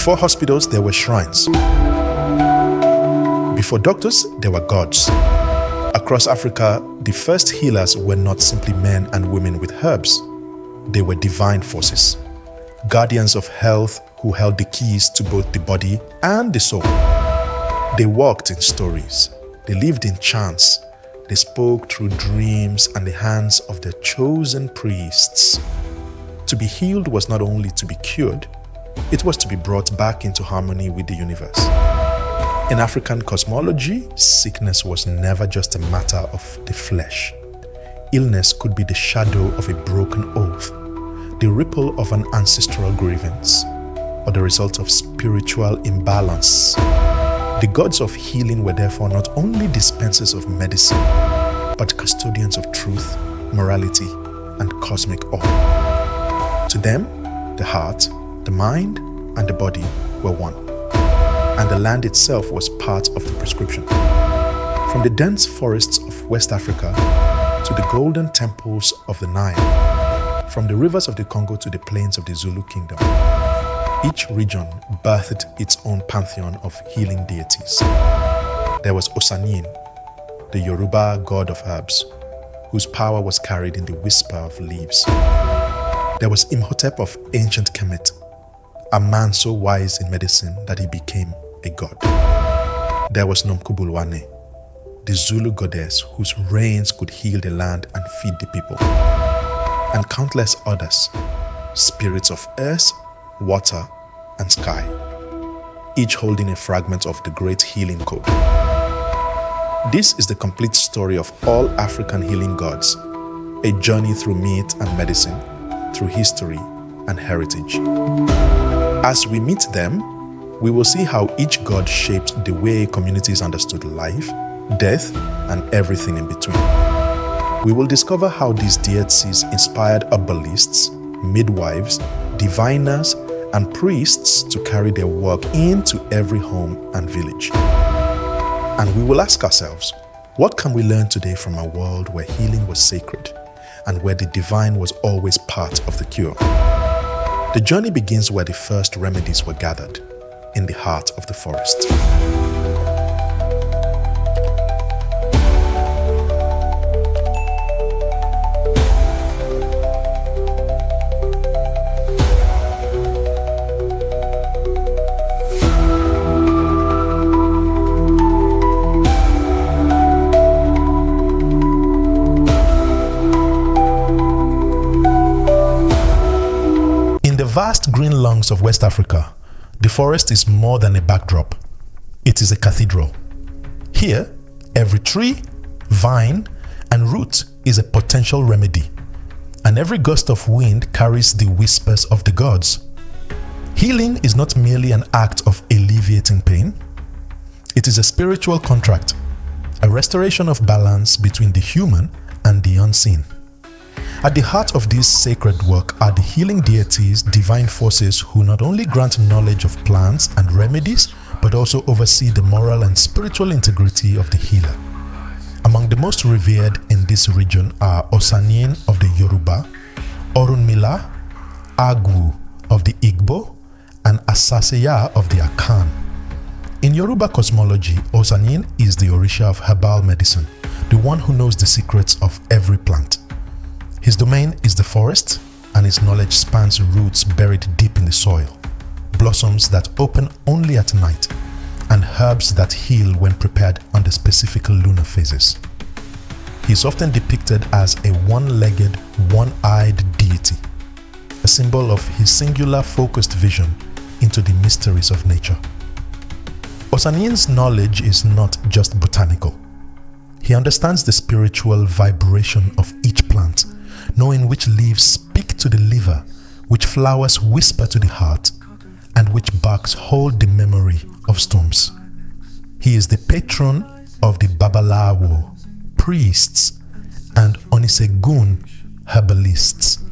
Before hospitals, there were shrines. Before doctors, there were gods. Across Africa, the first healers were not simply men and women with herbs. They were divine forces, guardians of health who held the keys to both the body and the soul. They walked in stories. They lived in chants. They spoke through dreams and the hands of their chosen priests. To be healed was not only to be cured, it was to be brought back into harmony with the universe. In African cosmology, sickness was never just a matter of the flesh. Illness could be the shadow of a broken oath, the ripple of an ancestral grievance, or the result of spiritual imbalance. The gods of healing were therefore not only dispensers of medicine, but custodians of truth, morality, and cosmic order. To them, the heart, the mind, and the body were one, and the land itself was part of the prescription. From the dense forests of West Africa to the golden temples of the Nile, from the rivers of the Congo to the plains of the Zulu kingdom, each region birthed its own pantheon of healing deities. There was Osanyin, the Yoruba god of herbs, whose power was carried in the whisper of leaves. There was Imhotep of ancient Kemet, a man so wise in medicine that he became a god. There was Nomkubulwane, the Zulu goddess whose reigns could heal the land and feed the people. And countless others, spirits of earth, water, and sky, each holding a fragment of the great healing code. This is the complete story of all African healing gods, a journey through myth and medicine, through history and heritage. As we meet them, we will see how each god shaped the way communities understood life, death, and everything in between. We will discover how these deities inspired herbalists, midwives, diviners, and priests to carry their work into every home and village. And we will ask ourselves, what can we learn today from a world where healing was sacred and where the divine was always part of the cure? The journey begins where the first remedies were gathered, in the heart of the forest. Vast green lungs of West Africa, the forest is more than a backdrop. It is a cathedral. Here, every tree, vine, and root is a potential remedy, and every gust of wind carries the whispers of the gods. Healing is not merely an act of alleviating pain. It is a spiritual contract, a restoration of balance between the human and the unseen. At the heart of this sacred work are the healing deities, divine forces who not only grant knowledge of plants and remedies, but also oversee the moral and spiritual integrity of the healer. Among the most revered in this region are Osanyin of the Yoruba, Orunmila, Agwu of the Igbo, and Asaseya of the Akan. In Yoruba cosmology, Osanyin is the Orisha of herbal medicine, the one who knows the secrets of every plant. His domain is the forest, and his knowledge spans roots buried deep in the soil, blossoms that open only at night, and herbs that heal when prepared under specific lunar phases. He is often depicted as a one-legged, one-eyed deity, a symbol of his singular focused vision into the mysteries of nature. Osanyin's knowledge is not just botanical. He understands the spiritual vibration of each plant, knowing which leaves speak to the liver, which flowers whisper to the heart, and which barks hold the memory of storms. He is the patron of the Babalawo, priests, and Onisegun, herbalists,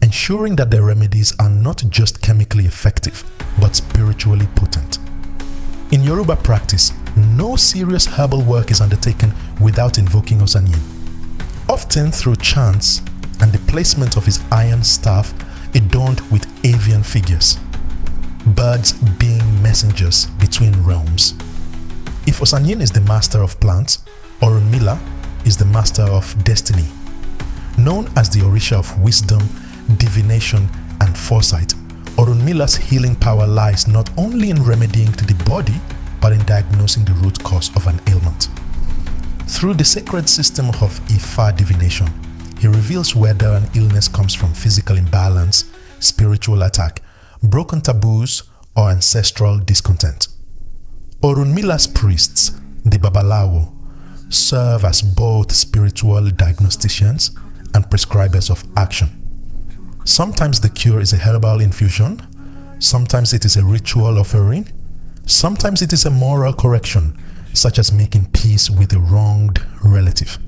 ensuring that their remedies are not just chemically effective, but spiritually potent. In Yoruba practice, no serious herbal work is undertaken without invoking Osanyin, often through chants and the placement of his iron staff adorned with avian figures. birds being messengers between realms. If Osanyin is the master of plants, Orunmila is the master of destiny. Known as the Orisha of wisdom, divination, and foresight, Orunmila's healing power lies not only in remedying to the body, but in diagnosing the root cause of an ailment. Through the sacred system of Ifa divination, he reveals whether an illness comes from physical imbalance, spiritual attack, broken taboos, or ancestral discontent. Orunmila's priests, the Babalawo, serve as both spiritual diagnosticians and prescribers of action. Sometimes the cure is a herbal infusion, sometimes it is a ritual offering, sometimes it is a moral correction, such as making peace with a wronged relative.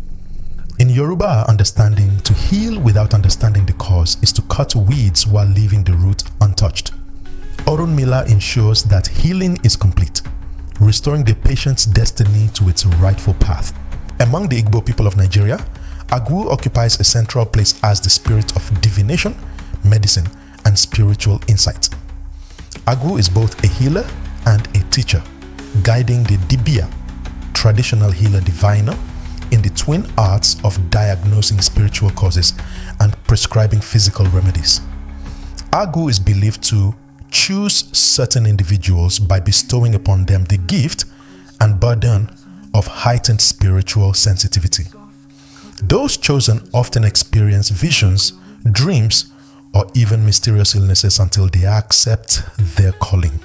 In Yoruba understanding, to heal without understanding the cause is to cut weeds while leaving the root untouched. Orunmila ensures that healing is complete, restoring the patient's destiny to its rightful path. Among the Igbo people of Nigeria, Agwu occupies a central place as the spirit of divination, medicine, and spiritual insight. Agwu is both a healer and a teacher, guiding the Dibia, traditional healer diviner, in the twin arts of diagnosing spiritual causes and prescribing physical remedies. Agwu is believed to choose certain individuals by bestowing upon them the gift and burden of heightened spiritual sensitivity. Those chosen often experience visions, dreams, or even mysterious illnesses until they accept their calling.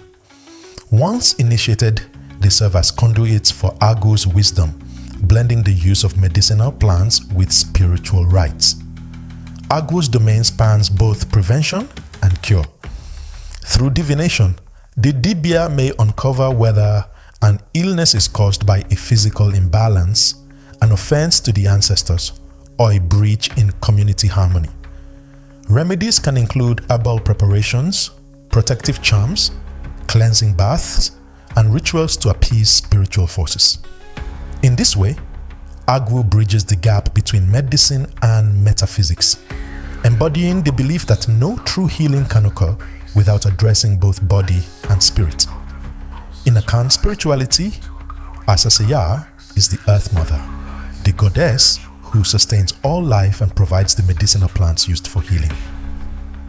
Once initiated, they serve as conduits for Agwu's wisdom, blending the use of medicinal plants with spiritual rites. Agwu's domain spans both prevention and cure. Through divination, the Dibia may uncover whether an illness is caused by a physical imbalance, an offense to the ancestors, or a breach in community harmony. Remedies can include herbal preparations, protective charms, cleansing baths, and rituals to appease spiritual forces. In this way, Agwu bridges the gap between medicine and metaphysics, embodying the belief that no true healing can occur without addressing both body and spirit. In Akan spirituality, Asaseya is the Earth Mother, the goddess who sustains all life and provides the medicinal plants used for healing.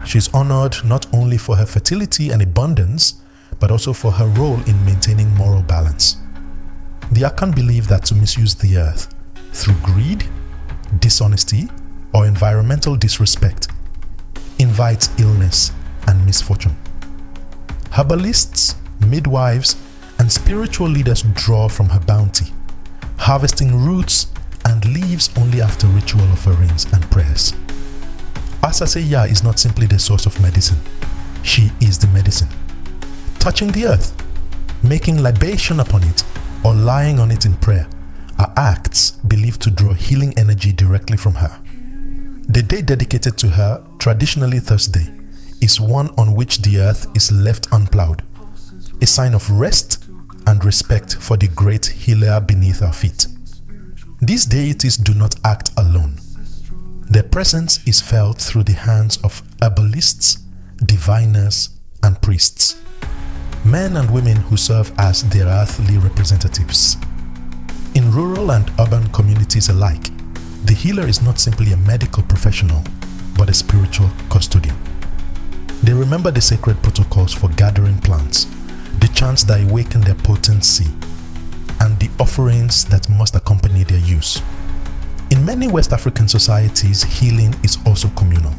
She is honored not only for her fertility and abundance, but also for her role in maintaining moral balance. The Akan believe that to misuse the earth through greed, dishonesty, or environmental disrespect invites illness and misfortune. Herbalists, midwives, and spiritual leaders draw from her bounty, harvesting roots and leaves only after ritual offerings and prayers. Asaseya is not simply the source of medicine, she is the medicine. Touching the earth, making libation upon it, or lying on it in prayer are acts believed to draw healing energy directly from her. The day dedicated to her, traditionally Thursday, is one on which the earth is left unplowed, a sign of rest and respect for the great healer beneath our feet. These deities do not act alone. Their presence is felt through the hands of herbalists, diviners, and priests, men and women who serve as their earthly representatives. In rural and urban communities alike, the healer is not simply a medical professional, but a spiritual custodian. They remember the sacred protocols for gathering plants, the chants that awaken their potency, and the offerings that must accompany their use. In many West African societies, healing is also communal.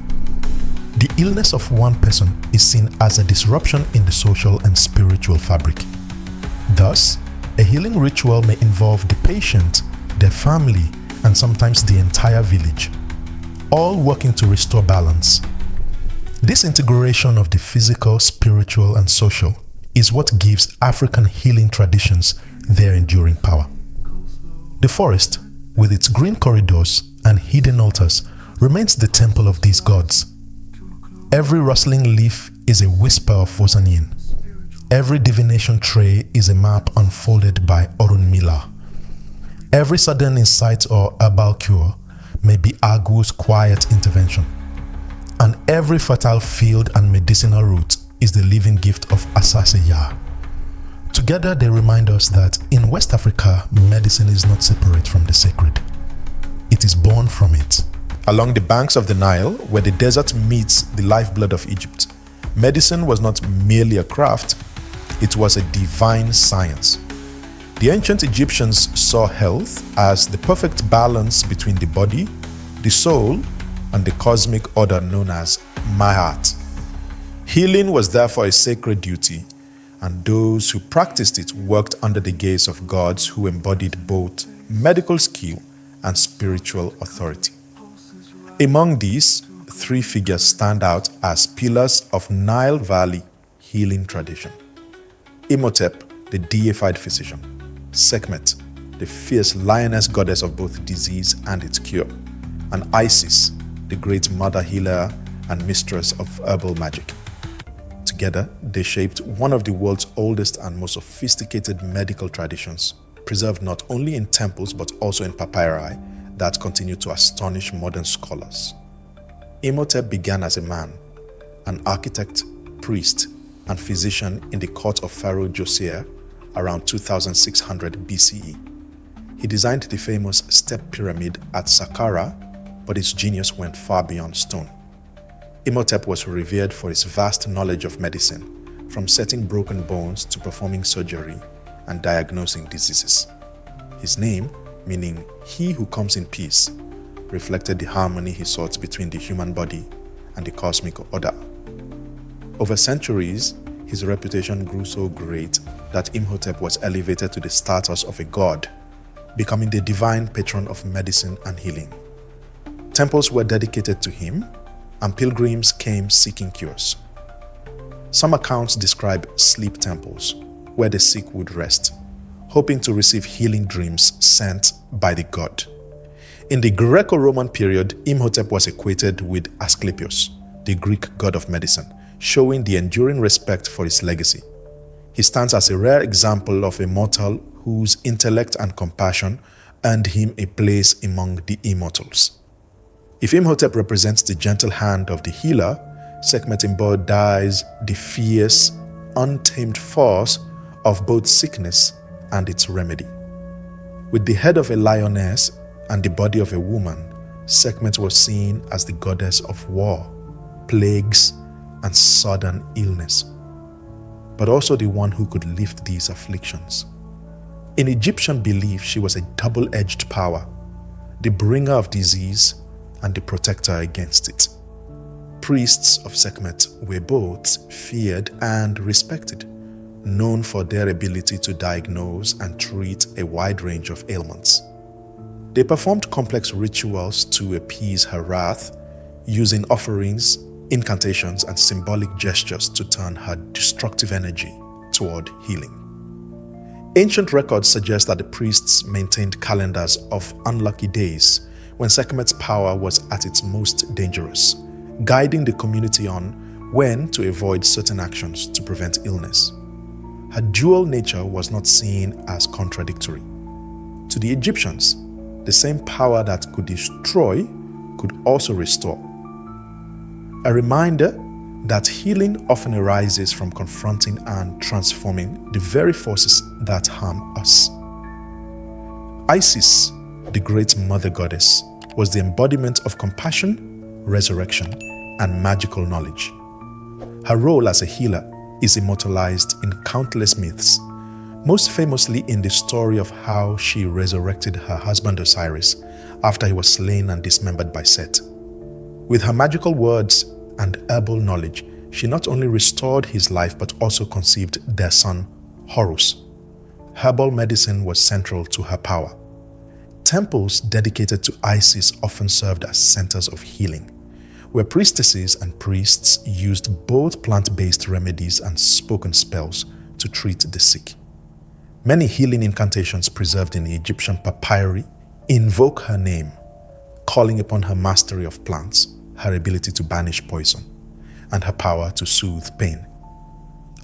The illness of one person is seen as a disruption in the social and spiritual fabric. Thus, a healing ritual may involve the patient, their family, and sometimes the entire village, all working to restore balance. This integration of the physical, spiritual, and social is what gives African healing traditions their enduring power. The forest, with its green corridors and hidden altars, remains the temple of these gods. Every rustling leaf is a whisper of Osanyin. Every divination tray is a map unfolded by Orunmila. Every sudden insight or herbal cure may be Agwu's quiet intervention. And every fertile field and medicinal root is the living gift of Asase-Ya. Together, they remind us that in West Africa, medicine is not separate from the sacred. It is born from it. Along the banks of the Nile, where the desert meets the lifeblood of Egypt, medicine was not merely a craft, it was a divine science. The ancient Egyptians saw health as the perfect balance between the body, the soul, and the cosmic order known as Ma'at. Healing was therefore a sacred duty, and those who practiced it worked under the gaze of gods who embodied both medical skill and spiritual authority. Among these, three figures stand out as pillars of Nile Valley healing tradition. Imhotep, the deified physician. Sekhmet, the fierce lioness goddess of both disease and its cure. And Isis, the great mother healer and mistress of herbal magic. Together, they shaped one of the world's oldest and most sophisticated medical traditions, preserved not only in temples but also in papyri that continue to astonish modern scholars. Imhotep began as a man, an architect, priest, and physician in the court of Pharaoh Josiah around 2600 BCE. He designed the famous step pyramid at Saqqara, but his genius went far beyond stone. Imhotep was revered for his vast knowledge of medicine, from setting broken bones to performing surgery and diagnosing diseases. His name, meaning "he who comes in peace," reflected the harmony he sought between the human body and the cosmic order. Over centuries, his reputation grew so great that Imhotep was elevated to the status of a god, becoming the divine patron of medicine and healing. Temples were dedicated to him, and pilgrims came seeking cures. Some accounts describe sleep temples, where the sick would rest, hoping to receive healing dreams sent by the god. In the Greco-Roman period, Imhotep was equated with Asclepius, the Greek god of medicine, showing the enduring respect for his legacy. He stands as a rare example of a mortal whose intellect and compassion earned him a place among the immortals. If Imhotep represents the gentle hand of the healer, Sekhmet embodies the fierce, untamed force of both sickness and its remedy. With the head of a lioness and the body of a woman, Sekhmet was seen as the goddess of war, plagues, and sudden illness, but also the one who could lift these afflictions. In Egyptian belief, she was a double-edged power, the bringer of disease and the protector against it. Priests of Sekhmet were both feared and respected, known for their ability to diagnose and treat a wide range of ailments. They performed complex rituals to appease her wrath, using offerings, incantations, and symbolic gestures to turn her destructive energy toward healing. Ancient records suggest that the priests maintained calendars of unlucky days when Sekhmet's power was at its most dangerous, guiding the community on when to avoid certain actions to prevent illness. Her dual nature was not seen as contradictory. To the Egyptians, the same power that could destroy could also restore. A reminder that healing often arises from confronting and transforming the very forces that harm us. Isis, the great mother goddess, was the embodiment of compassion, resurrection, and magical knowledge. Her role as a healer is immortalized in countless myths, most famously in the story of how she resurrected her husband Osiris after he was slain and dismembered by Set. With her magical words and herbal knowledge, she not only restored his life but also conceived their son, Horus. Herbal medicine was central to her power. Temples dedicated to Isis often served as centers of healing, where priestesses and priests used both plant-based remedies and spoken spells to treat the sick. Many healing incantations preserved in Egyptian papyri invoke her name, calling upon her mastery of plants, her ability to banish poison, and her power to soothe pain.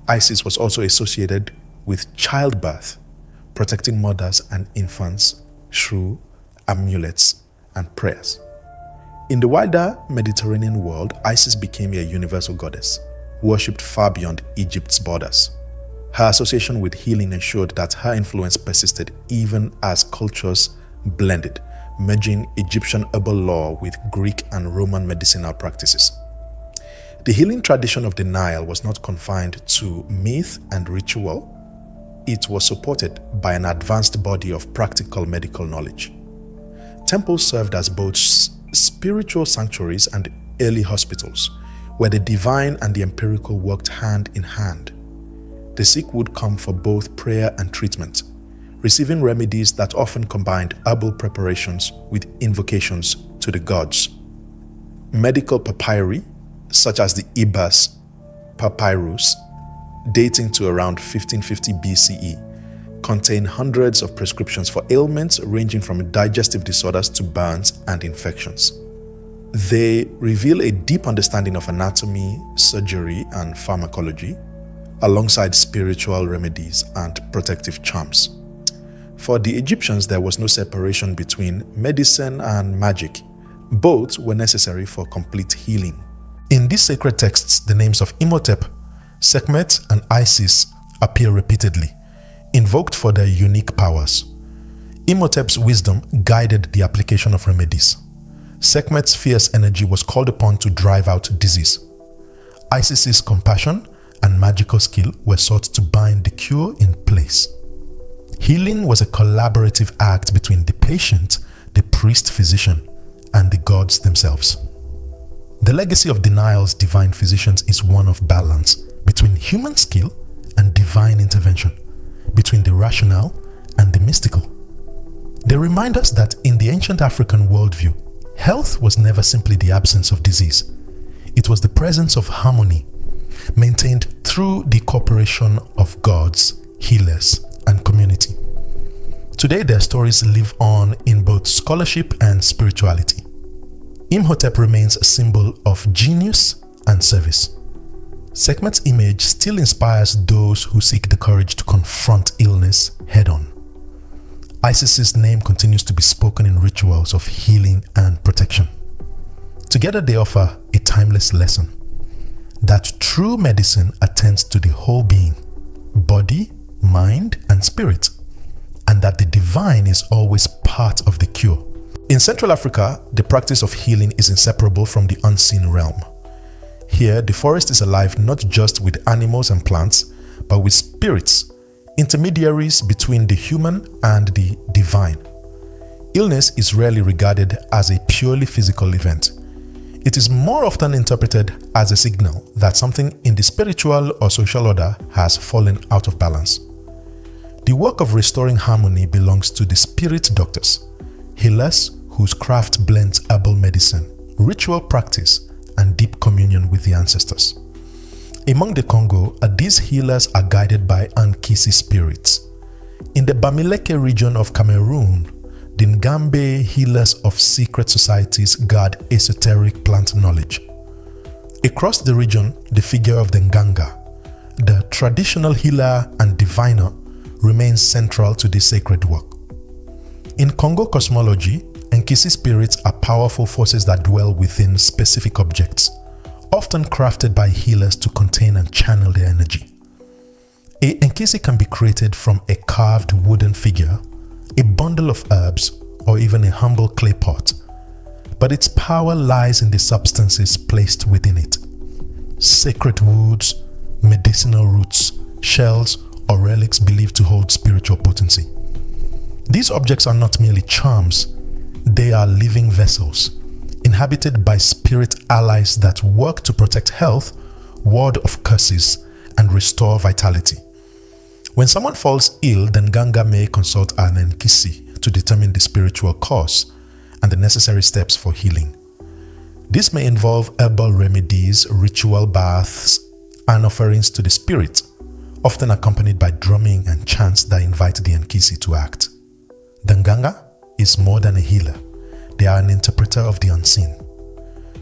Isis was also associated with childbirth, protecting mothers and infants through amulets and prayers. In the wider Mediterranean world, Isis became a universal goddess, worshipped far beyond Egypt's borders. Her association with healing ensured that her influence persisted even as cultures blended, merging Egyptian herbal lore with Greek and Roman medicinal practices. The healing tradition of the Nile was not confined to myth and ritual. It was supported by an advanced body of practical medical knowledge. Temples served as both spiritual sanctuaries and early hospitals, where the divine and the empirical worked hand in hand. The sick would come for both prayer and treatment, receiving remedies that often combined herbal preparations with invocations to the gods. Medical papyri, such as the Ibas papyrus, dating to around 1550 BCE, contain hundreds of prescriptions for ailments ranging from digestive disorders to burns and infections. They reveal a deep understanding of anatomy, surgery, and pharmacology, alongside spiritual remedies and protective charms. For the Egyptians, there was no separation between medicine and magic. Both were necessary for complete healing. In these sacred texts, the names of Imhotep, Sekhmet, and Isis appear repeatedly, invoked for their unique powers. Imhotep's wisdom guided the application of remedies. Sekhmet's fierce energy was called upon to drive out disease. Isis's compassion and magical skill were sought to bind the cure in place. Healing was a collaborative act between the patient, the priest-physician, and the gods themselves. The legacy of the Nile's divine physicians is one of balance between human skill and divine intervention, between the rational and the mystical. They remind us that in the ancient African worldview, health was never simply the absence of disease. It was the presence of harmony, maintained through the cooperation of gods, healers, and community. Today, their stories live on in both scholarship and spirituality. Imhotep remains a symbol of genius and service. Sekhmet's image still inspires those who seek the courage to confront illness head-on. Isis's name continues to be spoken in rituals of healing and protection. Together, they offer a timeless lesson that true medicine attends to the whole being, body, mind, and spirit, and that the divine is always part of the cure. In Central Africa, the practice of healing is inseparable from the unseen realm. Here, the forest is alive not just with animals and plants, but with spirits, intermediaries between the human and the divine. Illness is rarely regarded as a purely physical event. It is more often interpreted as a signal that something in the spiritual or social order has fallen out of balance. The work of restoring harmony belongs to the spirit doctors, healers whose craft blends herbal medicine, ritual practice, and deep communion with the ancestors. Among the Congo, these healers are guided by Ankisi spirits. In the Bamileke region of Cameroon, the Ngambe healers of secret societies guard esoteric plant knowledge. Across the region, the figure of the Nganga, the traditional healer and diviner, remains central to this sacred work. In Congo cosmology, Nkisi spirits are powerful forces that dwell within specific objects, often crafted by healers to contain and channel their energy. A Nkisi can be created from a carved wooden figure, a bundle of herbs, or even a humble clay pot, but its power lies in the substances placed within it. Sacred woods, medicinal roots, shells, or relics believed to hold spiritual potency. These objects are not merely charms, they are living vessels, inhabited by spirit allies that work to protect health, ward off curses, and restore vitality. When someone falls ill, then Nganga may consult an Nkisi to determine the spiritual cause and the necessary steps for healing. This may involve herbal remedies, ritual baths, and offerings to the spirit, often accompanied by drumming and chants that invite the Nkisi to act. The Nganga is more than a healer. They are an interpreter of the unseen.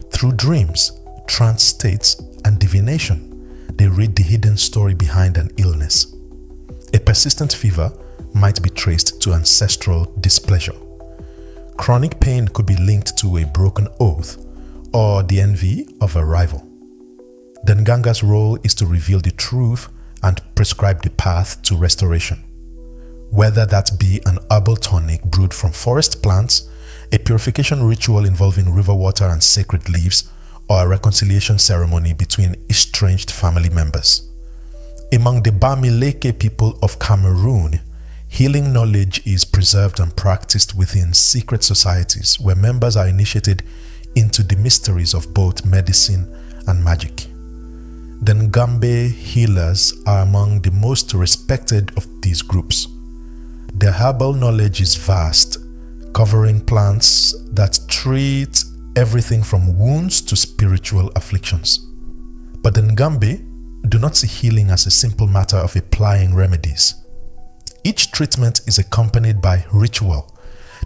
Through dreams, trance states, and divination, they read the hidden story behind an illness. A persistent fever might be traced to ancestral displeasure. Chronic pain could be linked to a broken oath or the envy of a rival. The Nganga's role is to reveal the truth and prescribe the path to restoration. Whether that be an herbal tonic brewed from forest plants, a purification ritual involving river water and sacred leaves, or a reconciliation ceremony between estranged family members. Among the Bamileke people of Cameroon, healing knowledge is preserved and practiced within secret societies where members are initiated into the mysteries of both medicine and magic. The Ngambe healers are among the most respected of these groups. Their herbal knowledge is vast, covering plants that treat everything from wounds to spiritual afflictions. But the Ngambe do not see healing as a simple matter of applying remedies. Each treatment is accompanied by ritual,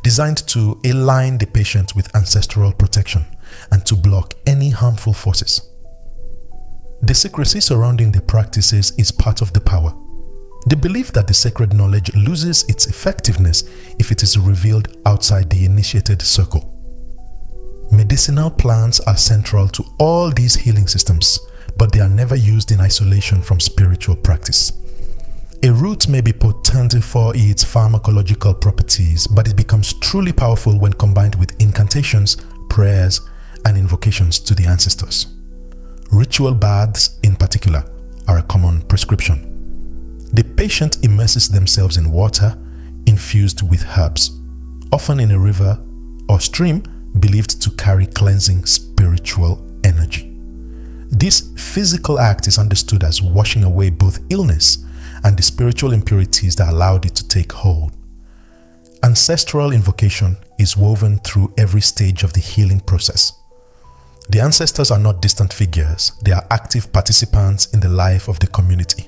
designed to align the patient with ancestral protection and to block any harmful forces. The secrecy surrounding the practices is part of the power. The belief that the sacred knowledge loses its effectiveness if it is revealed outside the initiated circle. Medicinal plants are central to all these healing systems, but they are never used in isolation from spiritual practice. A root may be potent for its pharmacological properties, but it becomes truly powerful when combined with incantations, prayers, and invocations to the ancestors. Ritual baths, in particular, are a common prescription. The patient immerses themselves in water infused with herbs, often in a river or stream believed to carry cleansing spiritual energy. This physical act is understood as washing away both illness and the spiritual impurities that allowed it to take hold. Ancestral invocation is woven through every stage of the healing process. The ancestors are not distant figures, they are active participants in the life of the community,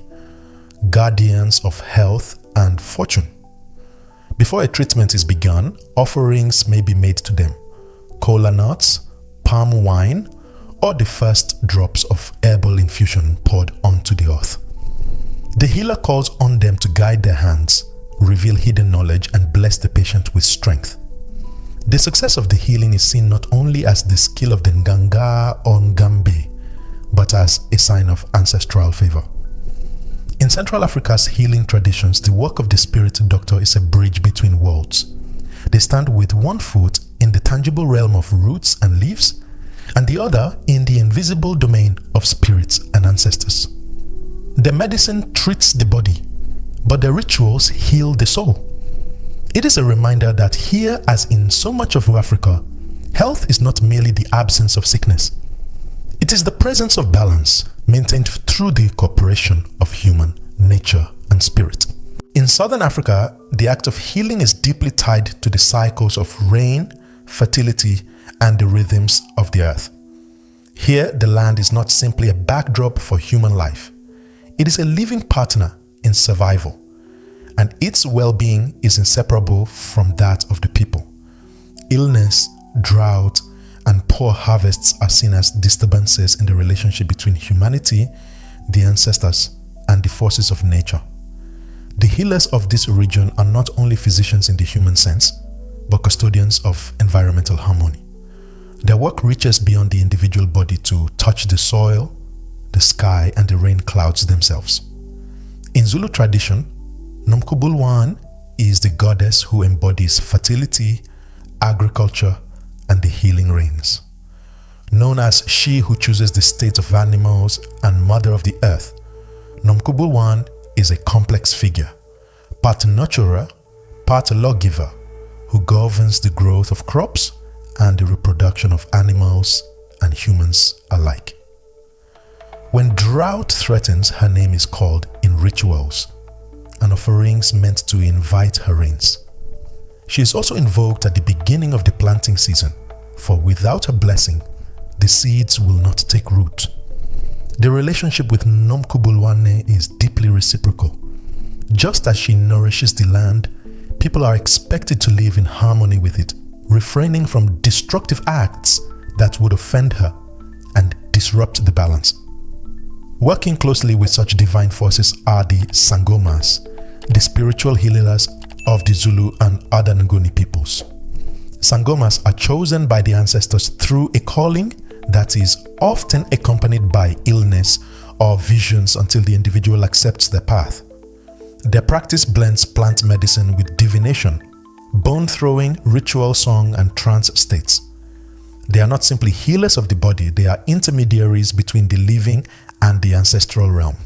guardians of health and fortune. Before a treatment is begun, offerings may be made to them: kola nuts, palm wine, or the first drops of herbal infusion poured onto the earth. The healer calls on them to guide their hands, reveal hidden knowledge, and bless the patient with strength. The success of the healing is seen not only as the skill of the Nganga or Ngambe, but as a sign of ancestral favor. In Central Africa's healing traditions, the work of the spirit doctor is a bridge between worlds. They stand with one foot in the tangible realm of roots and leaves, and the other in the invisible domain of spirits and ancestors. The medicine treats the body, but the rituals heal the soul. It is a reminder that here, as in so much of Africa, health is not merely the absence of sickness. It is the presence of balance maintained through the cooperation of human nature and spirit. In Southern Africa, the act of healing is deeply tied to the cycles of rain, fertility, and the rhythms of the earth. Here, the land is not simply a backdrop for human life. It is a living partner in survival, and its well-being is inseparable from that of the people. Illness, drought, and poor harvests are seen as disturbances in the relationship between humanity, the ancestors, and the forces of nature. The healers of this region are not only physicians in the human sense, but custodians of environmental harmony. Their work reaches beyond the individual body to touch the soil, the sky, and the rain clouds themselves. In Zulu tradition, Nomkhubulwane is the goddess who embodies fertility, agriculture, and the healing rains. Known as she who chooses the state of animals and mother of the earth, Nomkhubulwane is a complex figure, part nurturer, part lawgiver, who governs the growth of crops and the reproduction of animals and humans alike. When drought threatens, her name is called in rituals and offerings meant to invite her rains. She is also invoked at the beginning of the planting season, for without her blessing, the seeds will not take root. The relationship with Nomkhubulwane is deeply reciprocal. Just as she nourishes the land, people are expected to live in harmony with it, refraining from destructive acts that would offend her and disrupt the balance. Working closely with such divine forces are the Sangomas, the spiritual healers of the Zulu and other Nguni peoples. Sangomas are chosen by the ancestors through a calling that is often accompanied by illness or visions until the individual accepts their path. Their practice blends plant medicine with divination, bone throwing, ritual song, and trance states. They are not simply healers of the body, they are intermediaries between the living and the ancestral realm.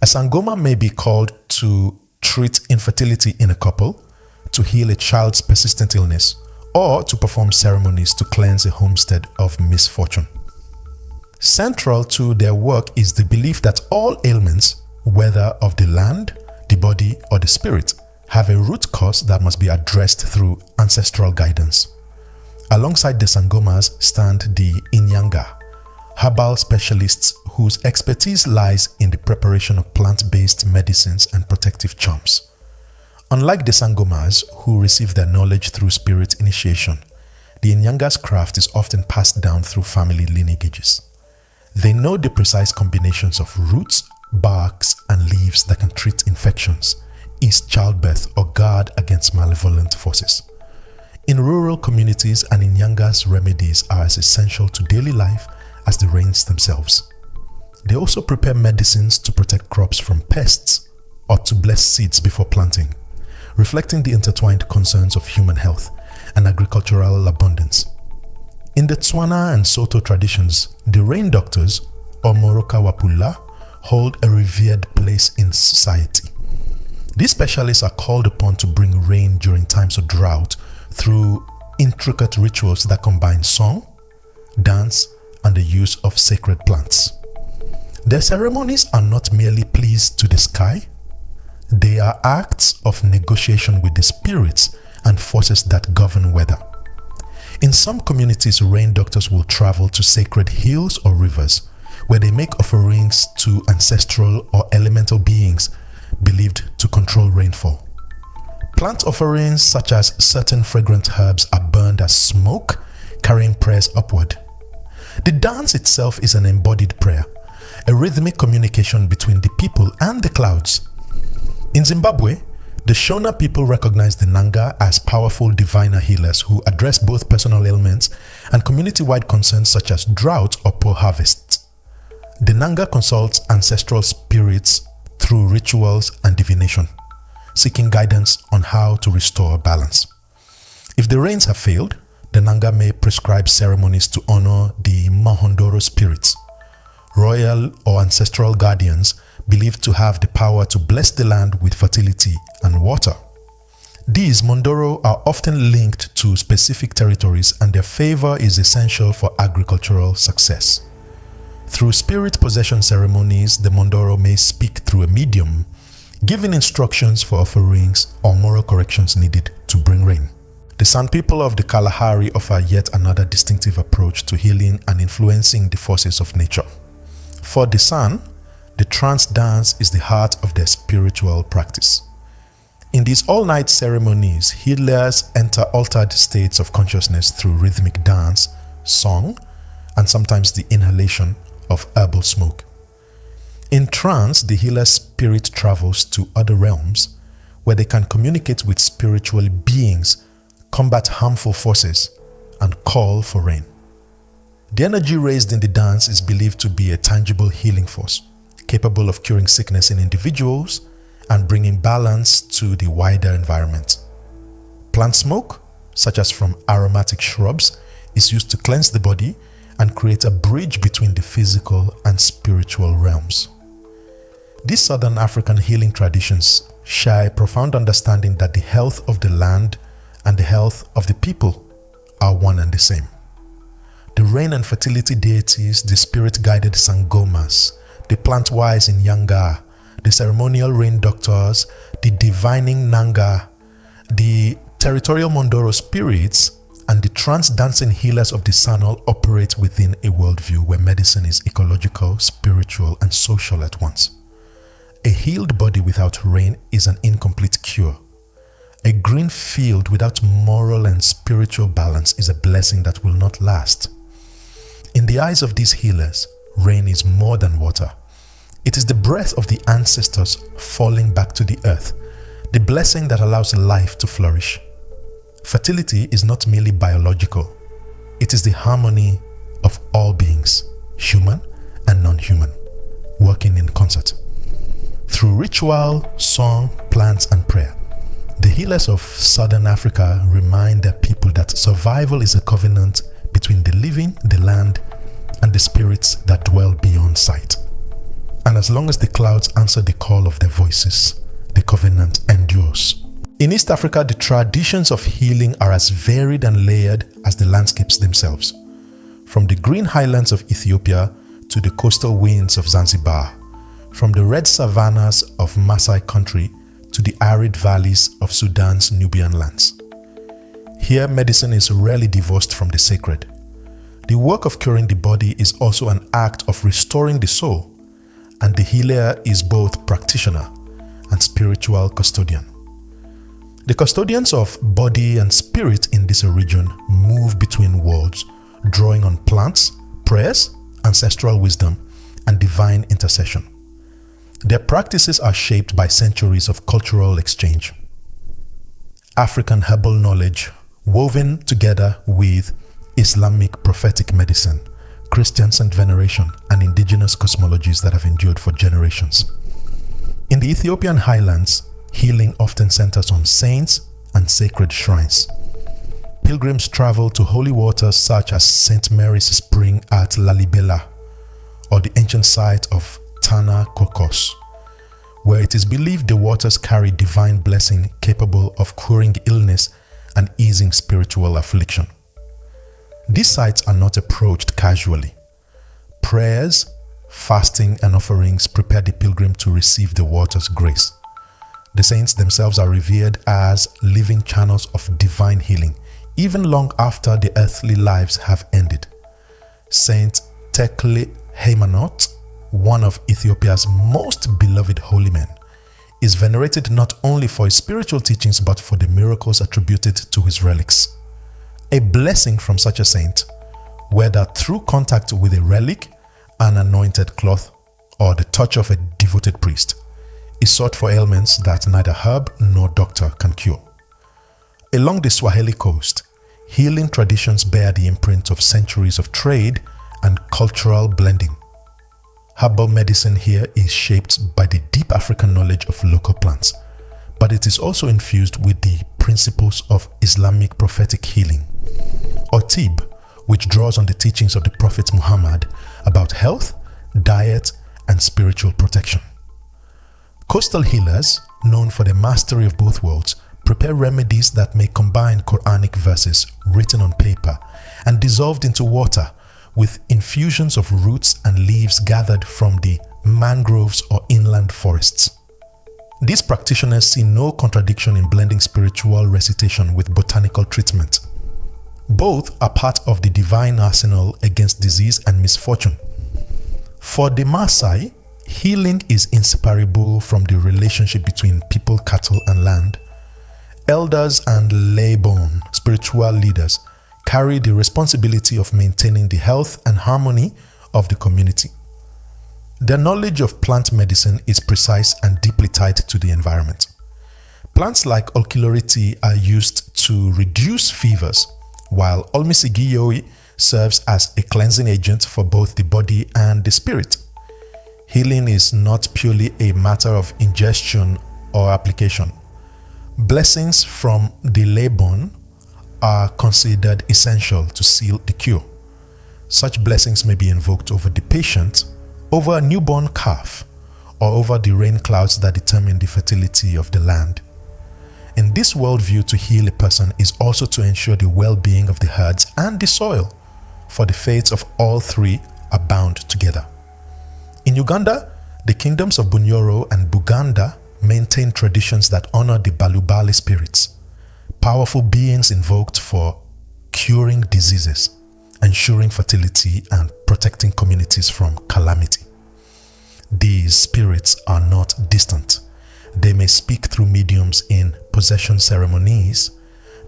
A sangoma may be called to treat infertility in a couple, to heal a child's persistent illness, or to perform ceremonies to cleanse a homestead of misfortune. Central to their work is the belief that all ailments, whether of the land, the body, or the spirit, have a root cause that must be addressed through ancestral guidance. Alongside the sangomas stand the inyanga, herbal specialists whose expertise lies in the preparation of plant-based medicines and protective charms. Unlike the sangomas, who receive their knowledge through spirit initiation, the inyanga's craft is often passed down through family lineages. They know the precise combinations of roots, barks, and leaves that can treat infections, ease childbirth, or guard against malevolent forces. In rural communities, an inyanga's remedies are as essential to daily life as the rains themselves. They also prepare medicines to protect crops from pests or to bless seeds before planting, reflecting the intertwined concerns of human health and agricultural abundance. In the Tswana and Soto traditions, the rain doctors, or Moroka Wapula, hold a revered place in society. These specialists are called upon to bring rain during times of drought through intricate rituals that combine song, dance, and the use of sacred plants. Their ceremonies are not merely pleas to the sky, they are acts of negotiation with the spirits and forces that govern weather. In some communities, rain doctors will travel to sacred hills or rivers where they make offerings to ancestral or elemental beings believed to control rainfall. Plant offerings such as certain fragrant herbs are burned as smoke, carrying prayers upward. The dance itself is an embodied prayer, a rhythmic communication between the people and the clouds. In Zimbabwe, the Shona people recognize the Nanga as powerful diviner healers who address both personal ailments and community-wide concerns such as drought or poor harvests. The Nanga consults ancestral spirits through rituals and divination, seeking guidance on how to restore balance. If the rains have failed, the Nanga may prescribe ceremonies to honor the Mahondoro spirits, royal or ancestral guardians believed to have the power to bless the land with fertility and water. These Mondoro are often linked to specific territories, and their favor is essential for agricultural success. Through spirit possession ceremonies, the Mondoro may speak through a medium, giving instructions for offerings or moral corrections needed to bring rain. The San people of the Kalahari offer yet another distinctive approach to healing and influencing the forces of nature. For the San, the trance dance is the heart of their spiritual practice. In these all-night ceremonies, healers enter altered states of consciousness through rhythmic dance, song, and sometimes the inhalation of herbal smoke. In trance, the healer's spirit travels to other realms where they can communicate with spiritual beings, combat harmful forces, and call for rain. The energy raised in the dance is believed to be a tangible healing force, capable of curing sickness in individuals and bringing balance to the wider environment. Plant smoke, such as from aromatic shrubs, is used to cleanse the body and create a bridge between the physical and spiritual realms. These Southern African healing traditions share a profound understanding that the health of the land and the health of the people are one and the same. The rain and fertility deities, the spirit-guided sangomas, the plant-wise inyanga, the ceremonial rain doctors, the divining nanga, the territorial Mondoro spirits, and the trance-dancing healers of the San all operate within a worldview where medicine is ecological, spiritual, and social at once. A healed body without rain is an incomplete cure. A green field without moral and spiritual balance is a blessing that will not last. In the eyes of these healers, rain is more than water. It is the breath of the ancestors falling back to the earth, the blessing that allows life to flourish. Fertility is not merely biological, it is the harmony of all beings. human and non-human, working in concert. Through ritual, song, plants, and prayer, the healers of Southern Africa remind their people that survival is a covenant between the living, the land, and the spirits that dwell beyond sight. And as long as the clouds answer the call of their voices, the covenant endures. In East Africa, the traditions of healing are as varied and layered as the landscapes themselves. From the green highlands of Ethiopia to the coastal winds of Zanzibar, from the red savannas of Maasai country to the arid valleys of Sudan's Nubian lands. Here, medicine is rarely divorced from the sacred. The work of curing the body is also an act of restoring the soul, and the healer is both practitioner and spiritual custodian. The custodians of body and spirit in this region move between worlds, drawing on plants, prayers, ancestral wisdom, and divine intercession. Their practices are shaped by centuries of cultural exchange. African herbal knowledge woven together with Islamic prophetic medicine, Christian saint veneration, and indigenous cosmologies that have endured for generations. In the Ethiopian highlands, healing often centers on saints and sacred shrines. Pilgrims travel to holy waters such as St. Mary's Spring at Lalibela, or the ancient site of Tana Kokos, where it is believed the waters carry divine blessing capable of curing illness and easing spiritual affliction. These sites are not approached casually. Prayers, fasting, and offerings prepare the pilgrim to receive the water's grace. The saints themselves are revered as living channels of divine healing, even long after the earthly lives have ended. Saint Tekle Haymanot, one of Ethiopia's most beloved holy men, is venerated not only for his spiritual teachings but for the miracles attributed to his relics. A blessing from such a saint, whether through contact with a relic, an anointed cloth, or the touch of a devoted priest, is sought for ailments that neither herb nor doctor can cure. Along the Swahili coast, healing traditions bear the imprint of centuries of trade and cultural blending. Herbal medicine here is shaped by the deep African knowledge of local plants, but it is also infused with the principles of Islamic prophetic healing, or Tib, which draws on the teachings of the Prophet Muhammad about health, diet, and spiritual protection. Coastal healers, known for their mastery of both worlds, prepare remedies that may combine Quranic verses written on paper and dissolved into water with infusions of roots and leaves gathered from the mangroves or inland forests. These practitioners see no contradiction in blending spiritual recitation with botanical treatment. Both are part of the divine arsenal against disease and misfortune. For the Maasai, healing is inseparable from the relationship between people, cattle, and land. Elders and lay-born spiritual leaders carry the responsibility of maintaining the health and harmony of the community. Their knowledge of plant medicine is precise and deeply tied to the environment. Plants like Olkiloriti are used to reduce fevers, while Olmisigiyoi serves as a cleansing agent for both the body and the spirit. Healing is not purely a matter of ingestion or application. Blessings from the lay-born are considered essential to seal the cure. Such blessings may be invoked over the patient, over a newborn calf, or over the rain clouds that determine the fertility of the land. In this worldview, to heal a person is also to ensure the well-being of the herds and the soil, for the fates of all three are bound together. In Uganda, the kingdoms of Bunyoro and Buganda maintain traditions that honor the Balubali spirits, powerful beings invoked for curing diseases, ensuring fertility, and protecting communities from calamity. These spirits are not distant. They may speak through mediums in possession ceremonies,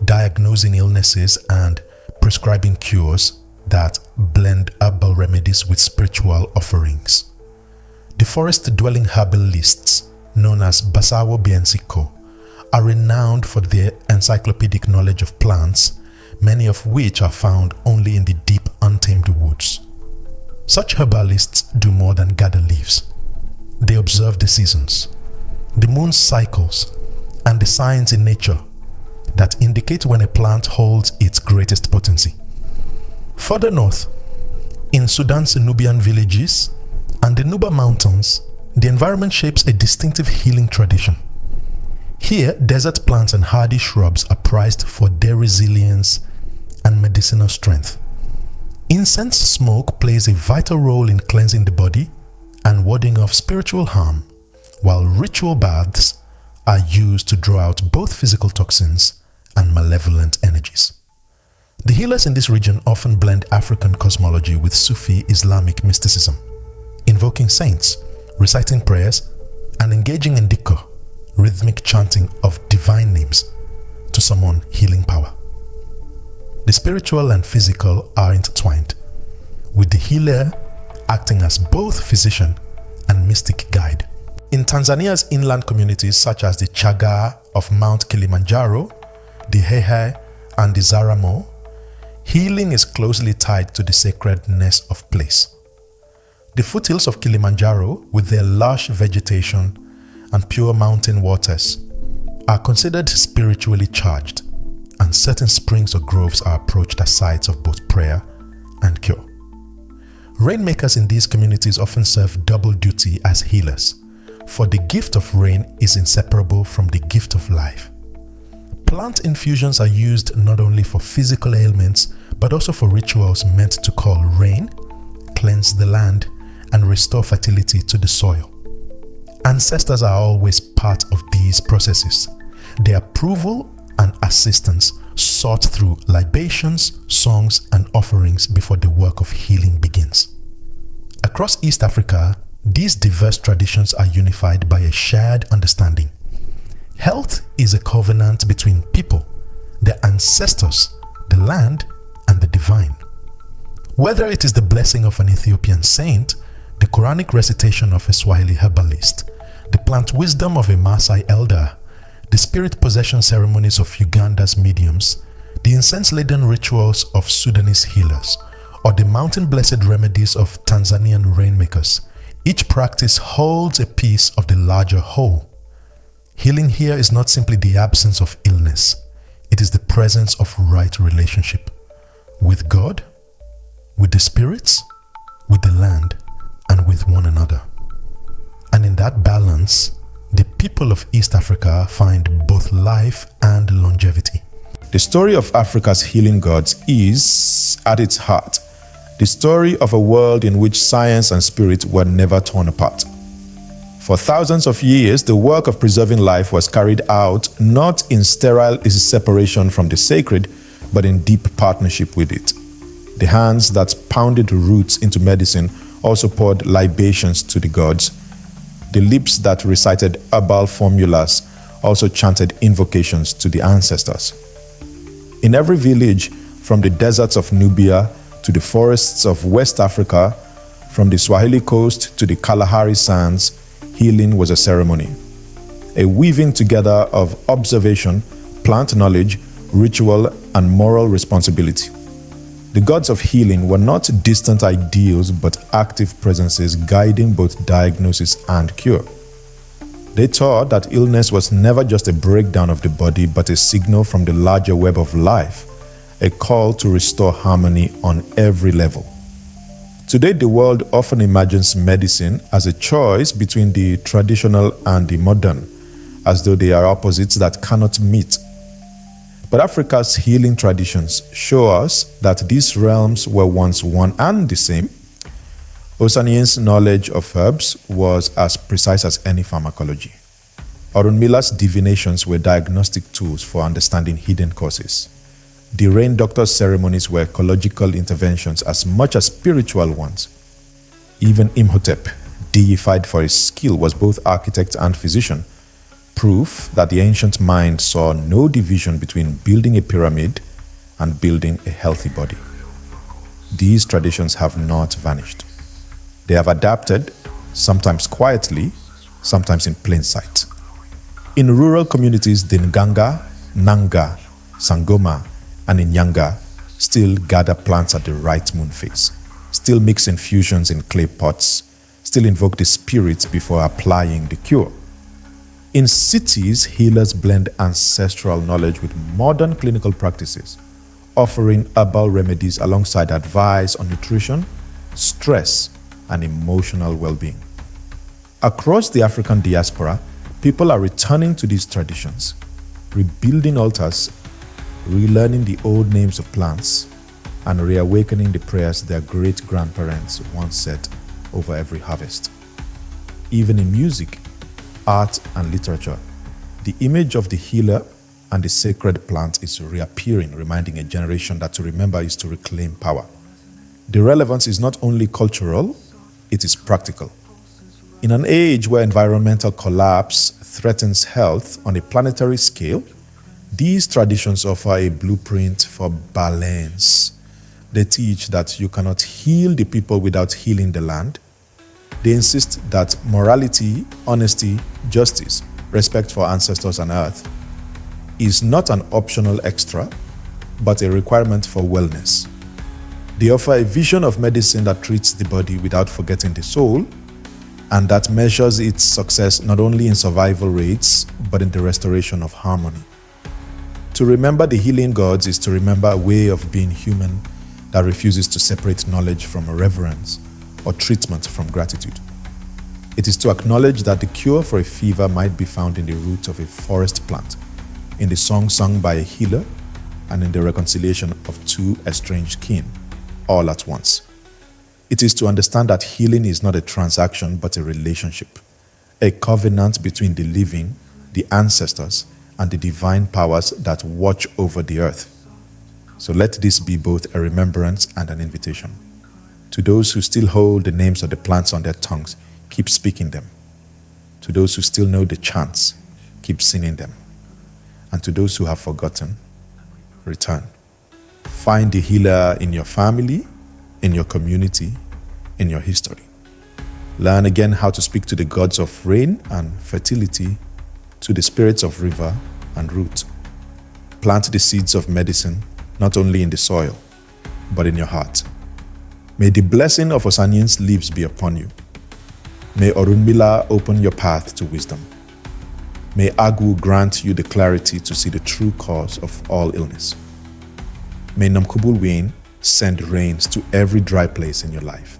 diagnosing illnesses, and prescribing cures that blend herbal remedies with spiritual offerings. The forest-dwelling herbalists, known as Basawo Biensiko, are renowned for their encyclopedic knowledge of plants, many of which are found only in the deep, untamed woods. Such herbalists do more than gather leaves. They observe the seasons, the moon's cycles, and the signs in nature that indicate when a plant holds its greatest potency. Further north, in Sudan's Nubian villages and the Nuba Mountains, the environment shapes a distinctive healing tradition. Here, desert plants and hardy shrubs are prized for their resilience and medicinal strength. Incense smoke plays a vital role in cleansing the body and warding off spiritual harm, while ritual baths are used to draw out both physical toxins and malevolent energies. The healers in this region often blend African cosmology with Sufi Islamic mysticism, invoking saints, reciting prayers, and engaging in dhikr, rhythmic chanting of divine names, to summon healing power. The spiritual and physical are intertwined, with the healer acting as both physician and mystic guide. In Tanzania's inland communities such as the Chaga of Mount Kilimanjaro, the Hehe, and the Zaramo, healing is closely tied to the sacredness of place. The foothills of Kilimanjaro, with their lush vegetation and pure mountain waters, are considered spiritually charged, and certain springs or groves are approached as sites of both prayer and cure. Rainmakers in these communities often serve double duty as healers, for the gift of rain is inseparable from the gift of life. Plant infusions are used not only for physical ailments, but also for rituals meant to call rain, cleanse the land, and restore fertility to the soil. Ancestors are always part of these processes. Their approval and assistance sought through libations, songs, and offerings before the work of healing begins. Across East Africa, these diverse traditions are unified by a shared understanding. Health is a covenant between people, their ancestors, the land, and the divine. Whether it is the blessing of an Ethiopian saint, the Quranic recitation of a Swahili herbalist, the plant wisdom of a Maasai elder, the spirit possession ceremonies of Uganda's mediums, the incense-laden rituals of Sudanese healers, or the mountain-blessed remedies of Tanzanian rainmakers, each practice holds a piece of the larger whole. Healing here is not simply the absence of illness, it is the presence of right relationship with God, with the spirits, with the land, and with one another. And in that balance, the people of East Africa find both life and longevity. The story of Africa's healing gods is, at its heart, the story of a world in which science and spirit were never torn apart. For thousands of years, the work of preserving life was carried out not in sterile separation from the sacred, but in deep partnership with it. The hands that pounded roots into medicine also poured libations to the gods. The lips that recited herbal formulas also chanted invocations to the ancestors. In every village, from the deserts of Nubia to the forests of West Africa, from the Swahili coast to the Kalahari sands, healing was a ceremony, a weaving together of observation, plant knowledge, ritual, and moral responsibility. The gods of healing were not distant ideals but active presences guiding both diagnosis and cure. They taught that illness was never just a breakdown of the body but a signal from the larger web of life, a call to restore harmony on every level. Today, the world often imagines medicine as a choice between the traditional and the modern, as though they are opposites that cannot meet. But Africa's healing traditions show us that these realms were once one and the same. Osanien's knowledge of herbs was as precise as any pharmacology. Orunmila's divinations were diagnostic tools for understanding hidden causes. The rain doctor's ceremonies were ecological interventions as much as spiritual ones. Even Imhotep, deified for his skill, was both architect and physician, proof that the ancient mind saw no division between building a pyramid and building a healthy body. These traditions have not vanished. They have adapted, sometimes quietly, sometimes in plain sight. In rural communities, the Nganga, Nanga, Sangoma, and Inyanga still gather plants at the right moon phase, still still mix infusions in clay pots, still invoke the spirits before applying the cure. In cities, healers blend ancestral knowledge with modern clinical practices, offering herbal remedies alongside advice on nutrition, stress, and emotional well-being. Across the African diaspora, people are returning to these traditions, rebuilding altars, relearning the old names of plants, and reawakening the prayers their great-grandparents once said over every harvest. Even in music, art, and literature, the image of the healer and the sacred plant is reappearing, reminding a generation that to remember is to reclaim power. The relevance is not only cultural, it is practical. In an age where environmental collapse threatens health on a planetary scale, these traditions offer a blueprint for balance. They teach that you cannot heal the people without healing the land. They insist that morality, honesty, justice, respect for ancestors and earth is not an optional extra, but a requirement for wellness. They offer a vision of medicine that treats the body without forgetting the soul, and that measures its success not only in survival rates, but in the restoration of harmony. To remember the healing gods is to remember a way of being human that refuses to separate knowledge from reverence or treatment from gratitude. It is to acknowledge that the cure for a fever might be found in the root of a forest plant, in the song sung by a healer, and in the reconciliation of two estranged kin, all at once. It is to understand that healing is not a transaction but a relationship, a covenant between the living, the ancestors, and the divine powers that watch over the earth. So let this be both a remembrance and an invitation. To those who still hold the names of the plants on their tongues, keep speaking them. To those who still know the chants, keep singing them. And to those who have forgotten, return. Find the healer in your family, in your community, in your history. Learn again how to speak to the gods of rain and fertility, to the spirits of river and root. Plant the seeds of medicine, not only in the soil, but in your heart. May the blessing of Osanien's leaves be upon you. May Orunmila open your path to wisdom. May Agu grant you the clarity to see the true cause of all illness. May Namkubulwin send rains to every dry place in your life.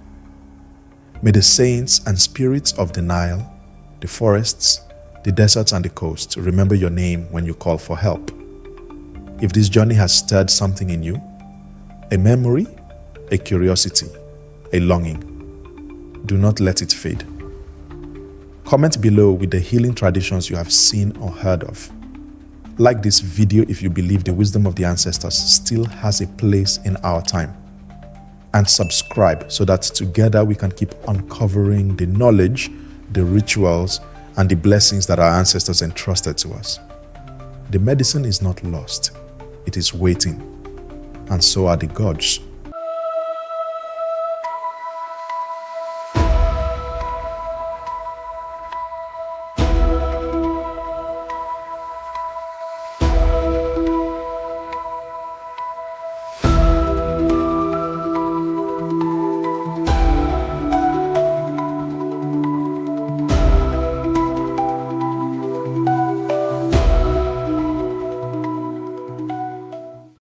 May the saints and spirits of the Nile, the forests, the deserts and the coast remember your name when you call for help. If this journey has stirred something in you, a memory, a curiosity, a longing, do not let it fade. Comment below with the healing traditions you have seen or heard of. Like this video if you believe the wisdom of the ancestors still has a place in our time. And subscribe so that together we can keep uncovering the knowledge, the rituals, and the blessings that our ancestors entrusted to us. The medicine is not lost. It is waiting. And so are the gods.